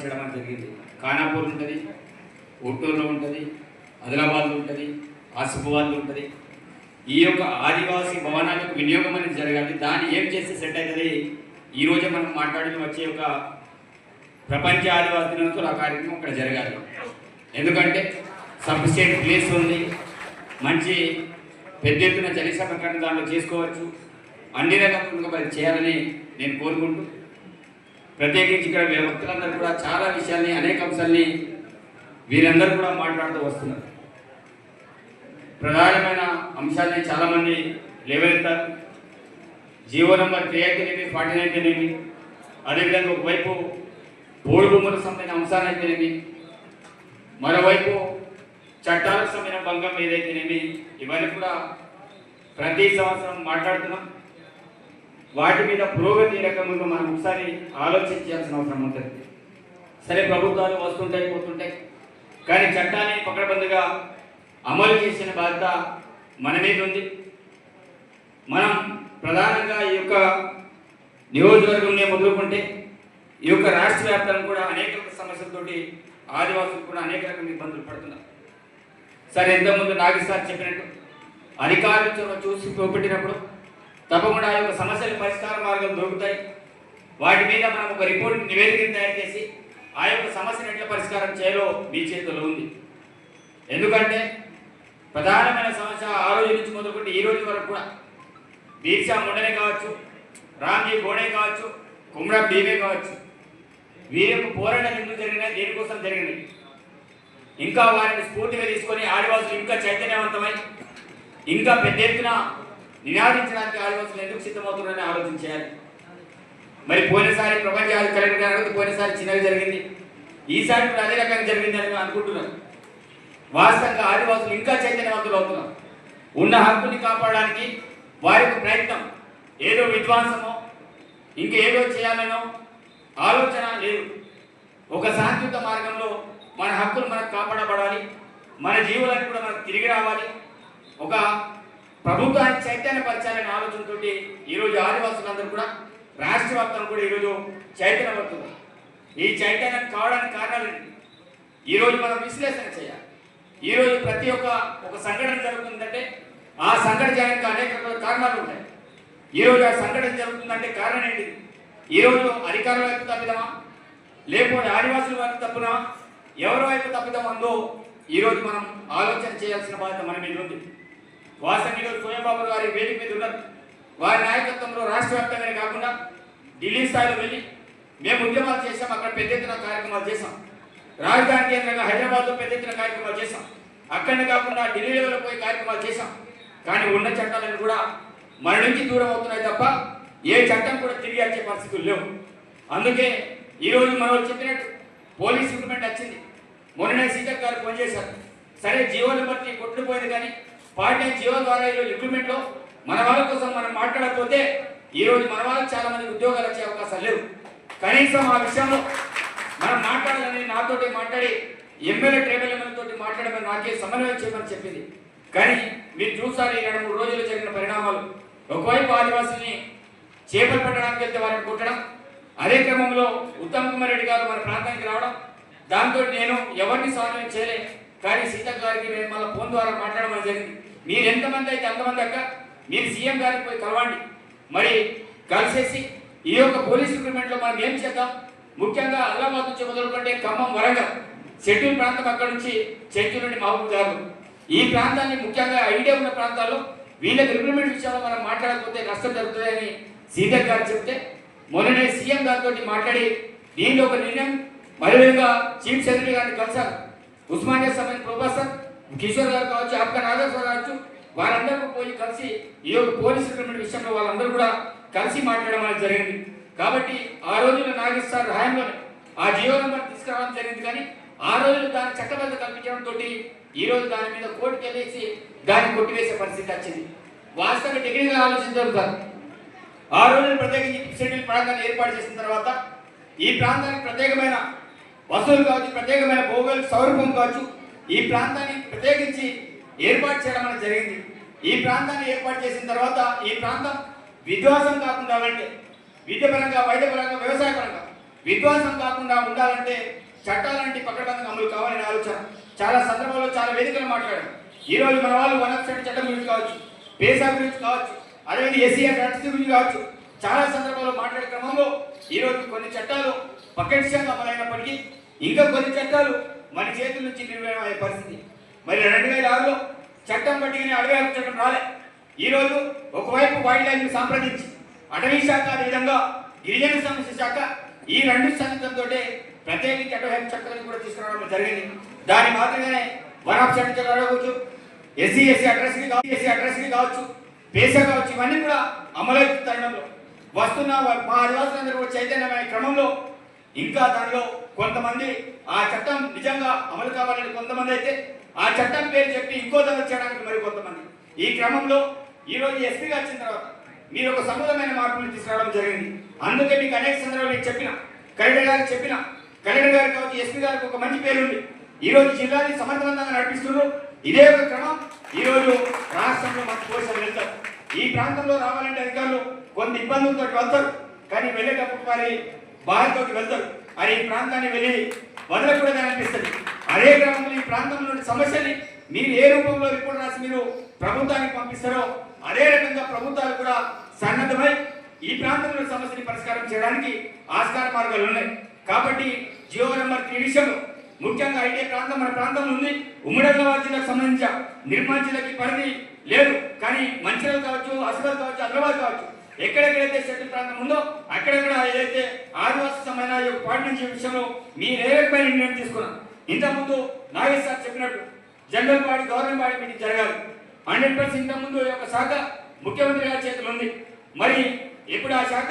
చేయడం అనేది జరిగింది. ఖానాపూర్ ఉంటుంది, గుంటూరులో ఉంటుంది, ఆదిలాబాద్లో ఉంటుంది, ఆసిఫాబాద్లో ఉంటుంది. ఈ యొక్క ఆదివాసీ భవనాలకు వినియోగం అనేది జరగాలి. దాన్ని ఏం చేస్తే సెట్ అవుతుంది? ఈరోజే మనం మాట్లాడి వచ్చే ఒక ప్రపంచ ఆదివాసీ దినోత్సవం ఆ కార్యక్రమం అక్కడ జరగాలి. ఎందుకంటే సఫిషియెంట్ ప్లేస్ ఉంది, మంచి పెద్ద ఎత్తున జనసమీకరణ దాంట్లో చేసుకోవచ్చు. అన్ని రకాలుగా మరి చేయాలని నేను కోరుకుంటూ, ప్రత్యేకించి ఇక్కడ వ్యక్తులందరూ కూడా చాలా విషయాల్ని, అనేక అంశాలని వీరందరూ కూడా మాట్లాడుతూ వస్తున్నారు. ప్రధానమైన అంశాలని చాలామంది లేవనెత్తారు. జీవో నంబర్ 3 అయితేనేమి, 49 అయితేనేమి, అదేవిధంగా ఒకవైపు పోడు భూములకు సంబంధించిన అంశాలు అయితేనేమి, మరోవైపు చట్టాలకు సంబంధించిన భంగం ఏదైతేనేమి, ఇవన్నీ కూడా ప్రతి సంవత్సరం మాట్లాడుతున్నాం. వాటి మీద పురోగతి రకంగా మనం ఒకసారి ఆలోచించాల్సిన అవసరం ఉంటుంది. సరే, ప్రభుత్వాలు వస్తుంటాయి పోతుంటాయి, కానీ చట్టాన్ని పకడ్బందీగా అమలు చేసిన బాధ్యత మన మీద ఉంది. మనం ప్రధానంగా ఈ యొక్క నియోజకవర్గంలో మొదలుకుంటే ఈ యొక్క రాష్ట్ర వ్యాప్తంగా కూడా అనేక సమస్యలతోటి ఆదివాసులు కూడా అనేక రకమైన ఇబ్బందులు పడుతున్నారు. సరే, ఇంతకుముందు నాగేశ్వర్ చెప్పినట్టు అధికారులు చూసి చూపెట్టినప్పుడు తప్పకుండా ఆ యొక్క సమస్యల పరిష్కార మార్గం దొరుకుతాయి. వాటి మీద మనం ఒక రిపోర్ట్ నివేదికను తయారు చేసి ఆ యొక్క సమస్యను ఎట్లా పరిష్కారం చేయాలో మీ చేతుల్లో ఉంది. ఎందుకంటే ప్రధానమైన సమస్య ఆ రోజు నుంచి మొదలుకుంటే ఈ రోజు వరకు కూడా బిర్సా ముండనే కావచ్చు, రామ్జీ గోడే కావచ్చు, కుమ్రా భీమే కావచ్చు, వీరి యొక్క పోరాటం ఎందుకు జరిగినాయి, దేనికోసం జరిగినాయి, ఇంకా వారిని స్ఫూర్తిగా తీసుకొని ఆదివాసులు ఇంకా చైతన్యవంతమై ఇంకా పెద్ద ఎత్తున నినాదించడానికి ఆదివాసులు ఎందుకు సిద్ధమవుతున్నారని ఆలోచించాలి. మరి పోయినసారి ప్రపంచ కలెక్టర్ గారు పోయినసారి చిన్నగా జరిగింది, ఈసారి కూడా అదే రకంగా జరిగింది అని అనుకుంటున్నారు. వాస్తవంగా ఆదివాసులు ఇంకా చైతన్యవంతులు అవుతున్నారు. ఉన్న హక్కుని కాపాడడానికి వారి యొక్క ప్రయత్నం ఏదో విధ్వంసమో ఇంకేదో చేయాలనో ఆలోచన లేదు. ఒక శాంతియుత మార్గంలో మన హక్కులు మనకు కాపాడబడాలి, మన జీవులను కూడా మనకు తిరిగి రావాలి, ఒక ప్రభుత్వాన్ని చైతన్యపరచాలనే ఆలోచనతో ఈరోజు ఆదివాసులందరూ కూడా రాష్ట్ర వ్యాప్తంగా కూడా ఈరోజు చైతన్యపడుతున్నారు. ఈ చైతన్యం కావడానికి కారణాలు ఏంటి? ఈరోజు మనం విశ్లేషణ చేయాలి. ఈరోజు ప్రతి ఒక సంఘటన జరుగుతుందంటే ఆ సంఘటన చేయడానికి అనేక కారణాలు ఉంటాయి. ఈరోజు ఆ సంఘటన జరుగుతుందంటే కారణం ఏంటి? ఈరోజు అధికారుల వైపు తప్పిదమా, లేకపోతే ఆదివాసుల వైపు తప్పునా, ఎవరి వైపు తప్పిదం ఉందో ఈరోజు మనం ఆలోచన చేయాల్సిన బాధ్యత మన మీద ఉంది. వాస్తవంగా ఈరోజు సోయంబాబు గారి వేదిక మీద ఉన్నారు. వారి నాయకత్వంలో రాష్ట్ర వ్యాప్తంగానే కాకుండా ఢిల్లీ స్థాయిలో వెళ్ళి మేము ఉద్యమాలు చేసాం, అక్కడ పెద్ద ఎత్తున కార్యక్రమాలు చేసాం. రాజధాని కేంద్రంగా హైదరాబాద్లో పెద్ద ఎత్తున కార్యక్రమాలు చేసాం. అక్కడనే కాకుండా ఢిల్లీ లెవెల్లో పోయి కార్యక్రమాలు చేసాం. కానీ ఉన్న చట్టాలను కూడా మన నుంచి దూరం అవుతున్నాయి తప్ప ఏ చట్టం కూడా తిరిగి వచ్చే పరిస్థితులు లేవు. అందుకే ఈరోజు మనం చెప్పినట్టు పోలీస్ ఇంప్లిమెంట్ వచ్చింది. మొన్ననే సీతక్ గారు ఫోన్ చేశారు. సరే, జీవోలు బట్టి కొట్టుకుపోయింది, కానీ పార్టీ జీవో ద్వారా ఈరోజు ఇంప్లిమెంట్లో మన వాళ్ళ కోసం మనం మాట్లాడకపోతే ఈరోజు మన వాళ్ళకి చాలా మంది ఉద్యోగాలు వచ్చే అవకాశాలు లేవు. కనీసం ఆ విషయంలో మనం మాట్లాడాలని నాతోటి మాట్లాడి ఎమ్మెల్యే ట్రైబల్ ఎమ్మెల్యేతో మాట్లాడమని నాకే సమన్వయం చేయమని చెప్పింది. కానీ మీరు చూసారు ఈ 2-3 రోజులు జరిగిన పరిణామాలు. ఒకవైపు ఆదివాసుల్ని చేపలు పట్టడానికి వెళ్తే వారిని కొట్టడం, అదే క్రమంలో ఉత్తమ్ కుమార్ రెడ్డి గారు మన ప్రాంతానికి రావడం, దాంతో నేను ఎవరిని సమన్వయం చేయలే. కానీ సీతక్ గారికి నేను మళ్ళీ ఫోన్ ద్వారా మాట్లాడమని జరిగింది. మీరు ఎంతమంది అయితే అంతమంది అక్క మీరు సీఎం గారికి పోయి కలవండి, మరి కలిసేసి ఈ యొక్క పోలీస్ రిక్రూట్మెంట్లో మనం ఏం చేద్దాం. ముఖ్యంగా ఆదిలాబాద్ నుంచి మొదలుకుంటే ఖమ్మం, వరంగల్, షెడ్యూల్ ప్రాంతం, అక్కడ నుంచి చెంచు నుండి మహబూబ్ నగర్, ఈ ప్రాంతాన్ని ముఖ్యంగా ఐడియా ఉన్న ప్రాంతాల్లో వీళ్ళకి రిక్రూట్మెంట్ విషయంలో మనం మాట్లాడకపోతే నష్టం జరుగుతుందని సీతక్ గారు చెప్తే మొన్ననే సీఎం గారితో మాట్లాడి దీనిలో ఒక నిర్ణయం మరివేగా చీఫ్ సెక్రటరీ గారిని కలిసారు. ఉస్మానియా సంబంధించిన ప్రొఫెసర్ కిషోర్ గారు కావచ్చు, ఆప్కా నాగేశ్వర కావచ్చు, వారందరూ పోయి కలిసి ఈ యొక్క పోలీస్ రిక్రూట్మెంట్ విషయంలో వాళ్ళందరూ కూడా కలిసి మాట్లాడడం అనేది జరిగింది. కాబట్టి ఆ రోజుల్లో నాగేశ్వర హయాంలోనే ఆ జియో నెంబర్ తీసుకురావడం జరిగింది. కానీ ఆ రోజులు దాన్ని చట్టబద్ధ కల్పించడంతో ఈ రోజు దాని మీద కోర్టుకు వెళ్ళేసి దాన్ని కొట్టివేసే పరిస్థితి వచ్చింది. వాస్తవ డిగ్రీగా ఆలోచించారు కాదు. ఆ రోజులు ప్రత్యేకించి షెడ్యూల్ ప్రాంతాన్ని ఏర్పాటు చేసిన తర్వాత ఈ ప్రాంతానికి ప్రత్యేకమైన వసతులు కావచ్చు, ప్రత్యేకమైన భౌగోళిక సౌరభం కావచ్చు, ఈ ప్రాంతాన్ని ప్రత్యేకించి ఏర్పాటు చేయడం అనేది జరిగింది. ఈ ప్రాంతాన్ని ఏర్పాటు చేసిన తర్వాత ఈ ప్రాంతం విధ్వంసం కాకుండా అంటే విద్యపరంగా, వైద్యపరంగా, వ్యవసాయపరంగా విధ్వంసం కాకుండా ఉండాలంటే చట్టాలంటే పకడ్బందీగా అమలు కావాలని ఆలోచన చాలా సందర్భాల్లో చాలా వేదికలు మాట్లాడారు. ఈ రోజు మన వాళ్ళు 107 చట్టం గురించి కావచ్చు, పేసా గురించి కావచ్చు, అదేవిధంగా ఎస్సీఆర్ రాష్ట్ర గురించి కావచ్చు, చాలా సందర్భాల్లో మాట్లాడే క్రమంలో ఈరోజు కొన్ని చట్టాలు పకడ్బందీగా అమలైనప్పటికీ ఇంకా కొన్ని చట్టాలు మన చేతుల నుంచి నిర్వహణ అయ్యే పరిస్థితి. మరి 2006లో చట్టం బట్టిగానే అడవి హక్కు చట్టం రాలే. ఈరోజు ఒకవైపు వైల్డ్ లైఫ్ సంప్రదించి అటవీ శాఖ అదేవిధంగా గిరిజన సమస్య శాఖ ఈ రెండు సంఘంతో ప్రత్యేకించి అటవీ హక్కు చట్టాలను కూడా తీసుకురావడం జరిగింది. దాని మాత్రమే 107 చట్టాలు కావచ్చు, ఎస్సీ అడ్రస్కి కావచ్చు, పేసా కావచ్చు, ఇవన్నీ కూడా అమలవుతున్న తరుణంలో వస్తున్న మా ఆదివాసులందరూ కూడా చైతన్యమైన క్రమంలో ఇంకా దానిలో కొంతమంది ఆ చట్టం నిజంగా అమలు కావాలని కొంతమంది అయితే ఆ చట్టం పేరు చెప్పి ఇంకో దగ్గర చేయడానికి మరి కొంతమంది. ఈ క్రమంలో ఈరోజు ఎస్పీగా వచ్చిన తర్వాత మీరు ఒక సమూలమైన మార్పులు తీసుకురావడం జరిగింది. అందుకే మీకు అనేక సందర్భాలు నేను చెప్పిన, కలెక్టర్ గారికి చెప్పిన, కలెక్టర్ గారికి కావచ్చు, ఎస్పీ గారికి ఒక మంచి పేరు ఉంది. ఈరోజు జిల్లాని సమర్థవంతంగా నడిపిస్తున్నారు. ఇదే ఒక క్రమం ఈరోజు రాష్ట్రంలో మంచి పోలీసులు వెళ్తారు. ఈ ప్రాంతంలో రావాలంటే అధికారులు కొన్ని ఇబ్బందులతో వెళ్తారు, కానీ వెళ్ళేటప్పుడు వారి బాధతో వెళ్తారు. అది ఈ ప్రాంతాన్ని వెళ్ళి వదలకూడదని అనిపిస్తుంది. అదే క్రమంలో ఈ ప్రాంతంలోని సమస్యని మీరు ఏ రూపంలో రిపోర్ట్ రాసి మీరు ప్రభుత్వానికి పంపిస్తారో అదే రకంగా ప్రభుత్వాలు కూడా సన్నద్ధమై ఈ ప్రాంతంలో సమస్యని పరిష్కారం చేయడానికి ఆస్కార మార్గాలు ఉన్నాయి. కాబట్టి జియో నెంబర్ 3 విషయంలో ముఖ్యంగా ఐటీ ప్రాంతం మన ప్రాంతంలో ఉంది. ఉమ్మడి ఆదిలాబాద్ జిల్లాకు సంబంధించిన నిర్మల్ జిల్లాకి పరిధి లేదు, కానీ మంచిర్యాల కావచ్చు, ఆసిఫాబాద్ కావచ్చు, ఆదిలాబాద్ కావచ్చు, ఎక్కడెక్కడైతే షెడ్యూల్ ప్రాంతం ఉందో అక్కడెక్కడ ఏదైతే ఆదివాసీ సమాన పాటించే విషయంలో మీరు ఏ రకమైన నిర్ణయం తీసుకున్నారు. ఇంతకుముందు నాగేష్ సార్ చెప్పినట్టు general body government body meeting జరగాలి. 100% ఇంతకుముందు యొక్క శాఖ ముఖ్యమంత్రి గారి చేతులు ఉంది. మరి ఇప్పుడు ఆ శాఖ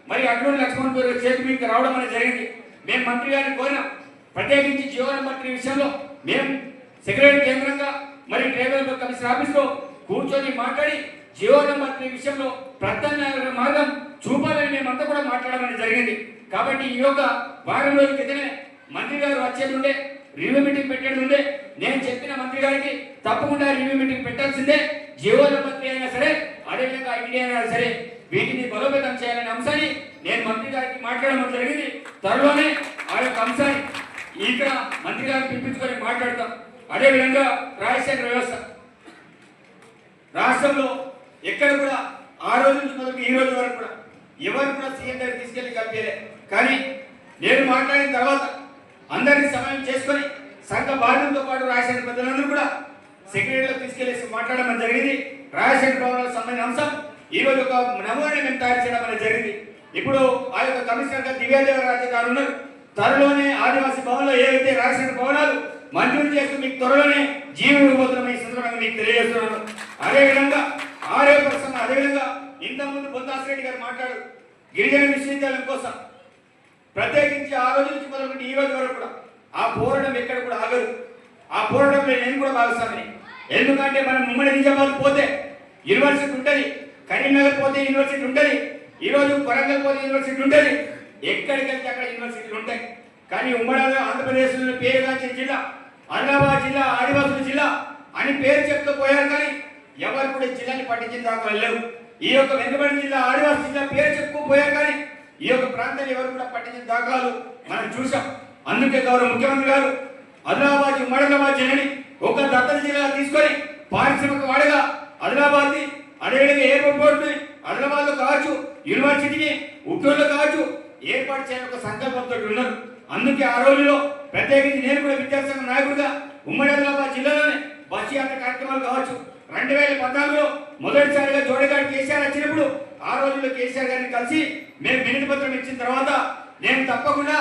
మరి అడ్లూరి లక్ష్మణ్ చేతి మీకు రావడం అనేది జరిగింది. మేము మంత్రి గారిని కోరినాం, ప్రత్యేకించి జియో నెంబర్ 3 విషయంలో మేము సెక్రటరీ కేంద్రంగా మరి ట్రైబల్ కమిషనర్ ఆఫీస్లో కూర్చొని మాట్లాడి జియో నెంబర్ 3 విషయంలో ప్రత్యామ్నాయ మార్గం చూపాలని మేమంతా కూడా మాట్లాడమని జరిగింది. కాబట్టి ఈ యొక్క వారం రోజుల క్రితమే మంత్రి గారు వచ్చేది ఉండే, రివ్యూ మీటింగ్ పెట్టేది ఉండే. నేను చెప్పిన మంత్రి గారికి తప్పకుండా రివ్యూ మీటింగ్ పెట్టాల్సిందే. జియో నెంబర్ 3 అయినా సరే, అదేవిధంగా ఐటీ అయినా సరే, వీటిని బలోపేతం చేయాలనే అంశాన్ని నేను మంత్రి గారికి మాట్లాడడం జరిగింది. త్వరలోనే ఆ యొక్క అంశాన్ని ఇక్కడ మంత్రి గారిని పిలిపించుకొని మాట్లాడతాం. అదేవిధంగా రాజశేఖర వ్యవస్థ రాష్ట్రంలో ఎక్కడ కూడా ఆ రోజు నుంచి మొదలు ఈ రోజు వరకు కూడా ఎవరు కూడా సీఎం దగ్గర తీసుకెళ్లి కలిపేలే. కానీ నేను మాట్లాడిన తర్వాత అందరినీ సమయం చేసుకొని సంఘ బాధ్యతతో పాటు రాజశేఖర పెద్దలందరూ కూడా సెక్రటరీలో తీసుకెళ్లేసి మాట్లాడడం జరిగింది. రాజశేఖర భవనాలకు సంబంధించిన అంశం ఈ రోజు ఒక నమూనాని మేము తయారు చేయడం అనేది జరిగింది. ఇప్పుడు ఆ యొక్క కమిషనర్ గారు దివ్యాదేవరాజు గారు ఉన్నారు. త్వరలోనే ఆదివాసీ భవన్లో ఏవైతే రాజశేఖర భవనాలు మంజూరు చేస్తూ మీకు త్వరలోనే జీవనోపాధులు ఈ సందర్భంగా మీకు తెలియజేస్తున్నాను. అదేవిధంగా ఆరే పర్సన్ అదేవిధంగా ఇంతకుముందు బొత్తాసిరెడ్డి గారు మాట్లాడు గిరిజన విశ్వవిద్యాలయం కోసం ప్రత్యేకించి ఆ రోజు నుంచి మొదలుపెట్టి ఈ రోజు వరకు కూడా ఆ పోరాటం ఎక్కడ కూడా ఆగదు. ఆ పోరాటంలో నేను కూడా భాగస్వామిని. ఎందుకంటే మనం ఉమ్మడి నిజామాబాద్ పోతే యూనివర్సిటీ ఉంటుంది, కరీంనగర్ పోతే యూనివర్సిటీ ఉంటుంది, ఈరోజు వరంగల్ పోతే యూనివర్సిటీ ఉంటుంది, ఎక్కడికి వెళ్తే అక్కడ యూనివర్సిటీలు ఉంటాయి. కానీ ఉమ్మడి ఆంధ్రప్రదేశ్లో పేరుగాంచిన జిల్లా ఆదిలాబాద్ జిల్లా, ఆదివాసుల జిల్లా అని పేరు చెప్తూ పోయారు, కానీ ఎవరు కూడా జిల్లాని పట్టించిన దాఖలు లేవు. ఈ యొక్క వెనుకబడి జిల్లా ఆదివాసి జిల్లా పేరు చెప్పుకోపోయారు, కానీ ఈ యొక్క ప్రాంతాన్ని ఎవరు కూడా పట్టించిన దాఖలాలు మనం చూసాం. అందుకే గౌరవ ముఖ్యమంత్రి గారు ఆదిలాబాద్ ఉమ్మడి ఆదిలాబాద్ జిల్లాని ఒక దత్తత జిల్లా తీసుకొని పారిశ్రామిక వాడగా ఆదిలాబాద్ని అదేవిధంగా ఎయిర్పోర్ట్ని ఆదిలాబాద్లో కావచ్చు, యూనివర్సిటీని ఉద్యోగులు కావచ్చు ఏర్పాటు చేయాలని ఒక సంకల్పంతో ఉన్నారు. అందుకే ఆ రోజులో ప్రత్యేకించి నేను కూడా విద్యాసంఘ నాయకుడిగా ఉమ్మడి ఆదిలాబాద్ జిల్లాలోనే బస్సు యాత్ర కార్యక్రమాలు కావచ్చు. 2014లో మొదటిసారిగా జోడేగాడి కేసీఆర్ వచ్చినప్పుడు ఆ రోజుల్లో కేసీఆర్ గారిని కలిసి మేము వినతి పత్రం ఇచ్చిన తర్వాత నేను తప్పకుండా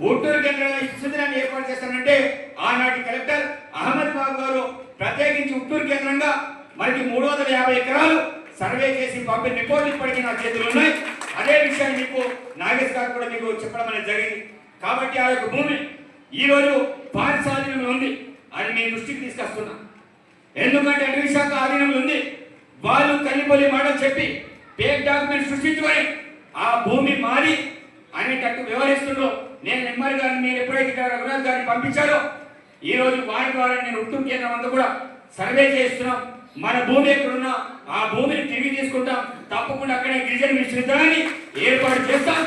ఒట్టూరు కేంద్రంగా విశ్వవిద్యాలయాన్ని ఏర్పాటు చేస్తానంటే ఆనాటి కలెక్టర్ అహ్మద్ బాబు గారు ప్రత్యేకించి ఉట్టూరు కేంద్రంగా మనకి 350 ఎకరాలు సర్వే చేసి పంపిన రిపోర్ట్లు ఇప్పటికీ నా చేతులు ఉన్నాయి. అదే విషయాన్ని మీకు నాగేష్ గారు కూడా మీకు చెప్పడం అనేది జరిగింది. కాబట్టి ఆ యొక్క భూమి ఈరోజు పారిశ్రామికంలో ఉంది, అది మీ దృష్టికి తీసుకొస్తున్నా. ఎందుకంటే అటవీ శాఖ ఆధీనంలో ఉంది. వాళ్ళు కల్లిపల్లి మాటలు చెప్పి ఫేక్ డాక్యుమెంట్ సృష్టించుకొని ఆ భూమి మారి అనేటట్టు వ్యవహరిస్తుండ్రో. నేను ఎంఆర్ గారిని మీరు ఎప్పుడైతే రఘునాథ్ గారిని పంపించారో ఈ రోజు వారి ద్వారా నేను ఉత్తూరు కేంద్రం అంతా కూడా సర్వే చేస్తున్నాం. మన భూమి ఎక్కడున్నా ఆ భూమిని తిరిగి తీసుకుంటాం. తప్పకుండా అక్కడే గిరిజన విశ్వవిద్యాలయాన్ని ఏర్పాటు చేస్తాం.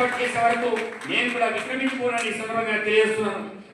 ఏర్పాటు చేసే వరకు నేను కూడా విశ్రమించుకోనని ఈ సందర్భంగా తెలియజేస్తున్నాను.